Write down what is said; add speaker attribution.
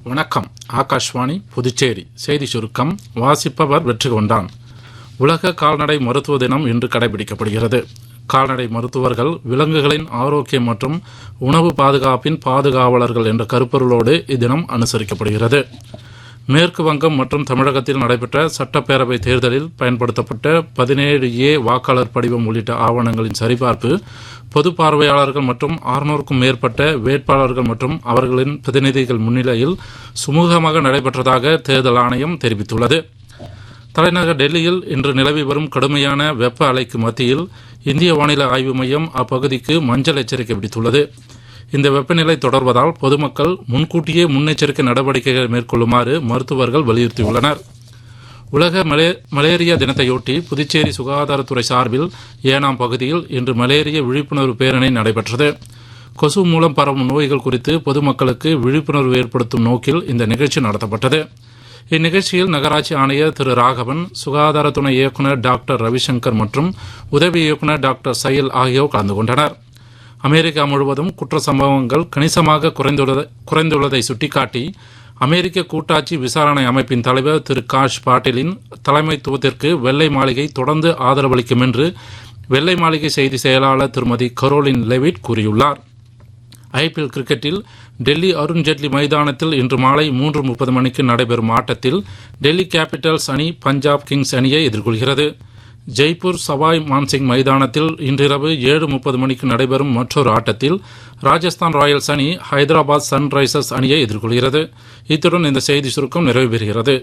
Speaker 1: வணக்கம். ஆகாஷ்வாணி புதுச்சேரி செய்தி சுருக்கம் வாசிப்பவர் வெற்றி கொண்டான். உலக கால்நடை மருத்துவ தினம் இன்று கடைபிடிக்கப்படுகிறது. கால்நடை மருத்துவர்கள் விலங்குகளின் ஆரோக்கியம் மற்றும் உணவு பாதுகாப்பின் பாதுகாவலர்கள் என்ற கருப்பொருளோடு இத்தினம் அனுசரிக்கப்படுகிறது. மேற்கு வங்கம் மற்றும் தமிழகத்தில் நடைபெற்ற சட்டப்பேரவை தேர்தலில் பயன்படுத்தப்பட்ட 17A வாக்காளர் படிவம் உள்ளிட்ட ஆவணங்களின் சரிபார்ப்பு பொது பார்வையாளர்கள் மற்றும் 600க்கும் மேற்பட்ட வேட்பாளர்கள் மற்றும் அவர்களின் பிரதிநிதிகள் முன்னிலையில் சுமூகமாக நடைபெற்றதாக தேர்தல் ஆணையம் தெரிவித்துள்ளது. தலைநகர் டெல்லியில் இன்று நிலவி வரும் கடுமையான வெப்ப அலைக்கு மத்தியில் இந்திய வானிலை ஆய்வு மையம் அப்பகுதிக்கு மஞ்சள் எச்சரிக்கை விடுத்துள்ளது. இந்த வெப்பநிலை தொடர்வதால் பொதுமக்கள் முன்கூட்டியே முன்னெச்சரிக்கை நடவடிக்கைகளை மேற்கொள்ளுமாறு மருத்துவர்கள் வலியுறுத்தியுள்ளனர். உலக மலேரியா தினத்தையொட்டி புதுச்சேரி சுகாதாரத்துறை சார்பில் ஏனாம் பகுதியில் இன்று மலேரியா விழிப்புணர்வு பேரணி நடைபெற்றது. கொசு மூலம் பரவும் நோய்கள் குறித்து பொதுமக்களுக்கு விழிப்புணர்வு ஏற்படுத்தும் நோக்கில் இந்த நிகழ்ச்சி நடத்தப்பட்டது. இந்நிகழ்ச்சியில் நகராட்சி ஆணையர் திரு ராகவன், சுகாதார துணை இயக்குநர் டாக்டர் ரவிசங்கர் மற்றும் உதவி இயக்குநர் டாக்டர் சையல் ஆகியோர் கலந்து கொண்டனர். அமெரிக்கா முழுவதும் குற்ற சம்பவங்கள் கணிசமாக குறைந்துள்ளதை சுட்டிக்காட்டி அமெரிக்க கூட்டாட்சி விசாரணை அமைப்பின் தலைவர் திரு காஷ் பாட்டீலின் தலைமைத்துவத்திற்கு வெள்ளை மாளிகை தொடர்ந்து ஆதரவளிக்கும் என்று வெள்ளை மாளிகை செய்தி செயலாளர் திருமதி கரோலின் லெவிட் கூறியுள்ளார். IPL கிரிக்கெட்டில் டெல்லி அருண்ஜேட்லி மைதானத்தில் இன்று மாலை 3:30 மணிக்கு நடைபெறும் ஆட்டத்தில் டெல்லி கேபிட்டல்ஸ் அணி பஞ்சாப் கிங்ஸ் அணியை எதிர்கொள்கிறது. ஜெய்ப்பூர் சவாய் மான்சிங் மைதானத்தில் இன்றிரவு 7:30 மணிக்கு நடைபெறும் மற்றொரு ஆட்டத்தில் ராஜஸ்தான் ராயல்ஸ் அணி ஹைதராபாத் சன்ரைசர்ஸ் அணியை எதிர்கொள்கிறது. இத்துடன் இந்த செய்தி சுருக்கம் நிறைவு பெறுகிறது.